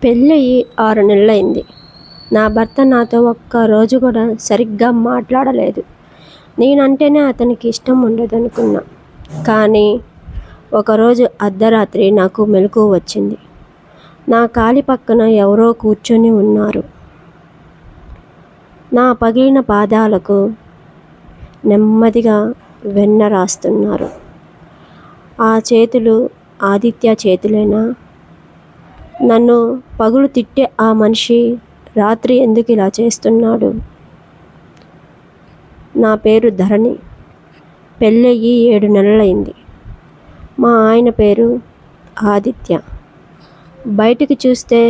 పెళ్ళయి 6 నెలలైంది. నా భర్త నాతో ఒక్క రోజు కూడా సరిగ్గా మాట్లాడలేదు. నేనంటేనే అతనికి ఇష్టం ఉండదనుకున్నా. కానీ ఒకరోజు అర్ధరాత్రి నాకు మెలకువ వచ్చింది. నా కాలి పక్కన ఎవరో కూర్చొని ఉన్నారు. నా పగిలిన పాదాలకు నెమ్మదిగా వెన్న రాస్తున్నారు. ఆ చేతులు ఆదిత్య చేతులేనా? నన్ను పగులు తిట్టే ఆ మనిషి రాత్రి ఎందుకు ఇలా చేస్తున్నాడు? నా పేరు ధరణి. పెళ్ళయి 7 నెలలైంది. మా ఆయన పేరు ఆదిత్య. బయటికి చూస్తే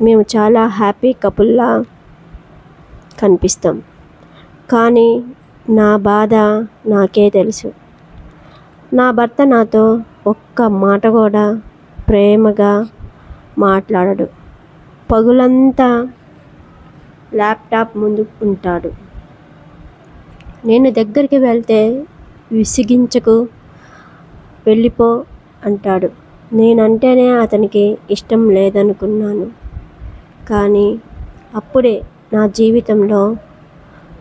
మేము చాలా హ్యాపీ కపుల్లా కనిపిస్తాం. కానీ నా బాధ నాకే తెలుసు. నా భర్త నాతో ఒక్క మాట కూడా ప్రేమగా మాట్లాడడు. పగులంతా ల్యాప్టాప్ ముందు ఉంటాడు. నేను దగ్గరికి వెళ్తే విసిగించకు, వెళ్ళిపో అంటాడు. నేనంటేనే అతనికి ఇష్టం లేదనుకున్నాను. కానీ అప్పుడే నా జీవితంలో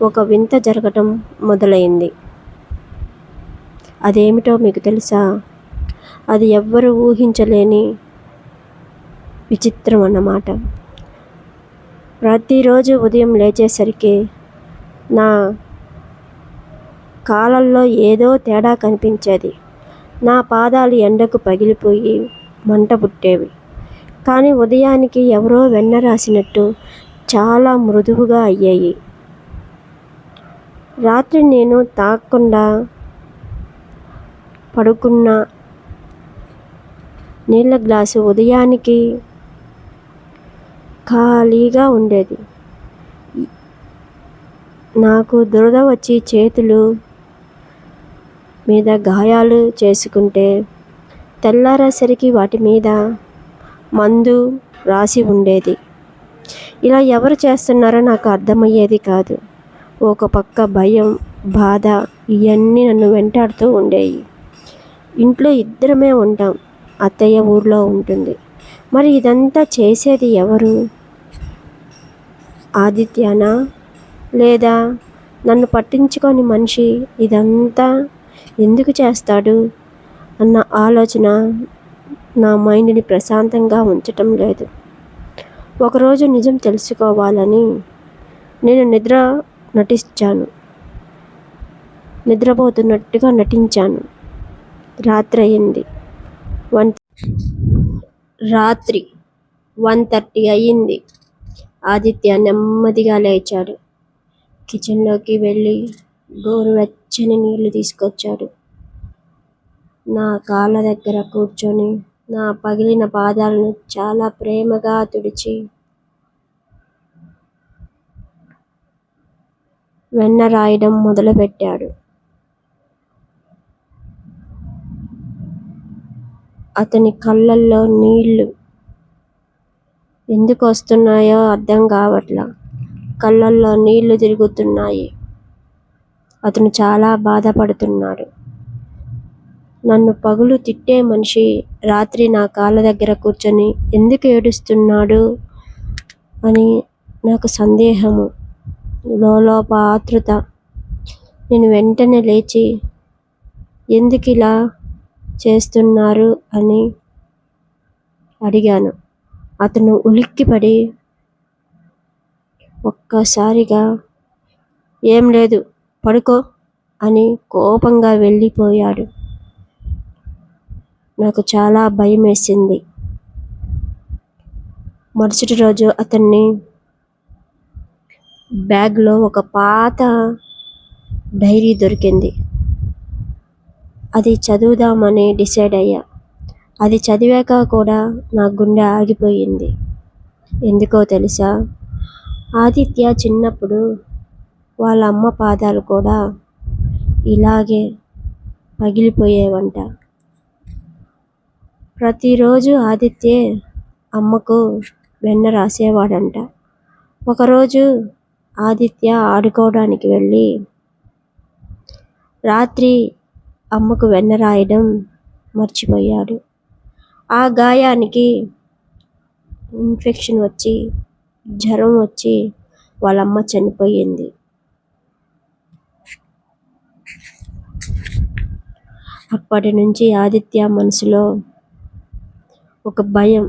ఒక వింత జరగటం మొదలైంది. అదేమిటో మీకు తెలుసా? అది ఎవ్వరూ ఊహించలేని విచిత్రం అన్నమాట. ప్రతిరోజు ఉదయం లేచేసరికి నా కాళ్ళల్లో ఏదో తేడా కనిపించేది. నా పాదాలు ఎండకు పగిలిపోయి మంట పుట్టేవి. కానీ ఉదయానికి ఎవరో వెన్న రాసినట్టు చాలా మృదువుగా అయ్యాయి. రాత్రి నేను తాగకుండా పడుకున్న నీళ్ళ గ్లాసు ఉదయానికి ఖాళీగా ఉండేది. నాకు దురద వచ్చి చేతులు మీద గాయాలు చేసుకుంటే తెల్లారేసరికి వాటి మీద మందు రాసి ఉండేది. ఇలా ఎవరు చేస్తున్నారో నాకు అర్థమయ్యేది కాదు. ఒక పక్క భయం, బాధ ఇవన్నీ నన్ను వెంటాడుతూ ఉండేవి. ఇంట్లో ఇద్దరమే ఉంటాం. అత్తయ్య ఊర్లో ఉంటుంది. మరి ఇదంతా చేసేది ఎవరు? ఆదిత్యనా? లేదా నన్ను పట్టించుకొని మనిషి ఇదంతా ఎందుకు చేస్తాడు అన్న ఆలోచన నా మైండ్ని ప్రశాంతంగా ఉంచటం లేదు. ఒకరోజు నిజం తెలుసుకోవాలని నేను నిద్రపోతున్నట్టుగా నటించాను. రాత్రి అయింది. రాత్రి 1:30 అయ్యింది. ఆదిత్య నెమ్మదిగా లేచాడు. కిచెన్లోకి వెళ్ళి గోరువెచ్చని నీళ్లు తీసుకొచ్చాడు. నా కాళ్ళ దగ్గర కూర్చొని నా పగిలిన పాదాలను చాలా ప్రేమగా తుడిచి వెన్న రాయడం మొదలుపెట్టాడు. అతని కళ్ళల్లో నీళ్లు ఎందుకు వస్తున్నాయో అర్థం కావట్లా. కళ్ళల్లో నీళ్లు తిరుగుతున్నాయి. అతను చాలా బాధపడుతున్నాడు. నన్ను పగులు తిట్టే మనిషి రాత్రి నా కాళ్ళ దగ్గర కూర్చొని ఎందుకు ఏడుస్తున్నాడు అని నాకు సందేహము, లోలోప ఆతృత. నేను వెంటనే లేచి ఎందుకు ఇలా చేస్తున్నారు అని అడిగాను. అతను ఉలిక్కిపడి ఒక్కసారిగా ఏం లేదు, పడుకో అని కోపంగా వెళ్ళిపోయాడు. నాకు చాలా భయం వేసింది. మరుసటి రోజు అతన్ని బ్యాగ్లో ఒక పాత డైరీ దొరికింది. అది చదువుదామని డిసైడ్ అయ్యా. అది చదివాక కూడా నా గుండె ఆగిపోయింది. ఎందుకో తెలుసా? ఆదిత్య చిన్నప్పుడు వాళ్ళ అమ్మ పాదాలు కూడా ఇలాగే పగిలిపోయేవంట. ప్రతిరోజు ఆదిత్య అమ్మకు వెన్న రాసేవాడంట. ఒకరోజు ఆదిత్య ఆడుకోవడానికి వెళ్ళి రాత్రి అమ్మకు వెన్న రాయడం మర్చిపోయాడు. ఆ గాయానికి ఇన్ఫెక్షన్ వచ్చి జ్వరం వచ్చి వాళ్ళమ్మ చనిపోయింది. అప్పటి నుంచి ఆదిత్య మనసులో ఒక భయం.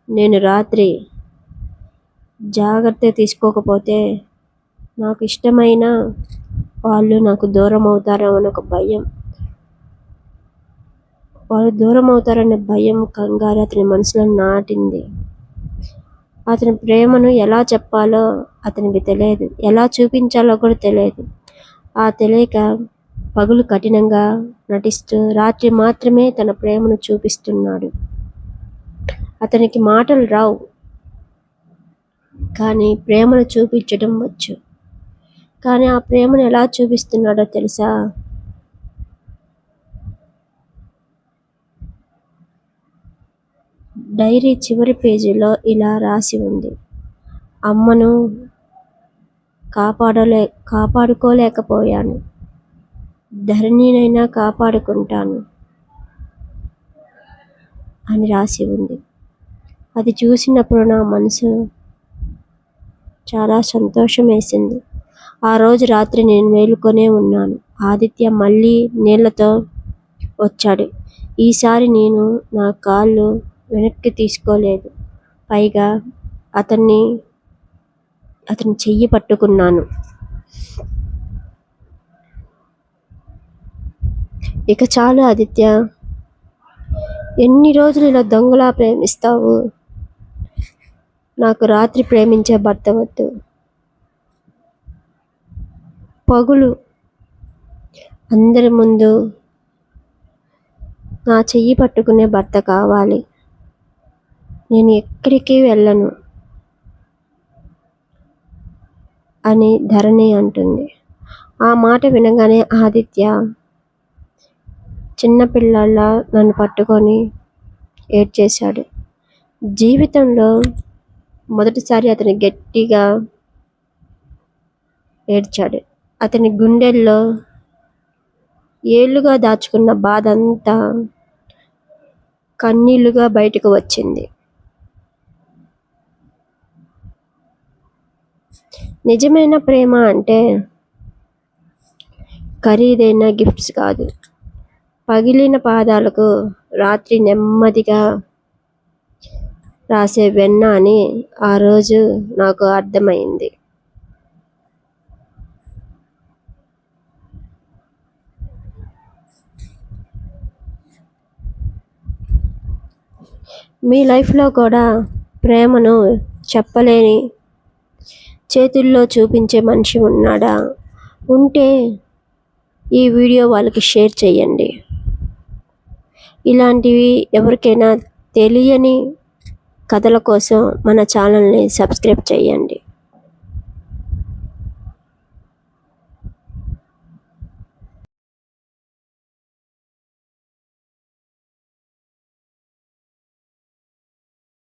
నేను రాత్రి జాగ్రత్త తీసుకోకపోతే నాకు ఇష్టమైన వాళ్ళు నాకు దూరం అవుతారేమో ఒక భయం. వాళ్ళు దూరం అవుతారనే భయం, కంగారు అతని మనసులో నాటింది. అతని ప్రేమను ఎలా చెప్పాలో అతనికి తెలియదు, ఎలా చూపించాలో కూడా తెలియదు. ఆ తెలియక పగులు కఠినంగా నటిస్తూ రాత్రి మాత్రమే తన ప్రేమను చూపిస్తున్నాడు. అతనికి మాటలు రావు, కానీ ప్రేమను చూపించడం వచ్చు. కానీ ఆ ప్రేమను ఎలా చూపిస్తున్నాడో తెలుసా? డైరీ చివరి పేజీలో ఇలా రాసి ఉంది: అమ్మను కాపాడుకోలేకపోయాను, ధరణినైనా కాపాడుకుంటాను అని రాసి ఉంది. అది చూసినప్పుడు నా మనసు చాలా సంతోషం వేసింది. ఆ రోజు రాత్రి నేను మేలుకొనే ఉన్నాను. ఆదిత్య మళ్ళీ నీళ్లతో వచ్చాడు. ఈసారి నేను నా కాళ్ళు వెనక్కి తీసుకోలేదు. పైగా అతని చెయ్యి పట్టుకున్నాను. ఇక చాలు ఆదిత్య, ఎన్ని రోజులు ఇలా దొంగలా ప్రేమిస్తావు? నాకు రాత్రి ప్రేమించే భర్త వద్దు, పగులు అందరి ముందు నా చెయ్యి పట్టుకునే భర్త కావాలి. నేను ఎక్కడికి వెళ్ళను అని ధరణి అంటుంది. ఆ మాట వినగానే ఆదిత్య చిన్నపిల్లల నన్ను పట్టుకొని ఏడ్చేశాడు. జీవితంలో మొదటిసారి అతను గట్టిగా ఏడ్చాడు. అతని గుండెల్లో ఏళ్లుగా దాచుకున్న బాధ అంతా కన్నీళ్లుగా బయటకు వచ్చింది. నిజమైన ప్రేమ అంటే ఖరీదైన గిఫ్ట్స్ కాదు, పగిలిన పాదాలకు రాత్రి నెమ్మదిగా రాసే వెన్న అని ఆ రోజు నాకు అర్థమైంది. మీ లైఫ్లో కూడా ప్రేమను చెప్పలేని, చేతుల్లో చూపించే మనిషి ఉన్నాడా? ఉంటే ఈ వీడియో వాళ్ళకి షేర్ చేయండి. ఇలాంటివి ఎవరికైనా తెలియని కథల కోసం మన ఛానల్ని సబ్స్క్రైబ్ చేయండి.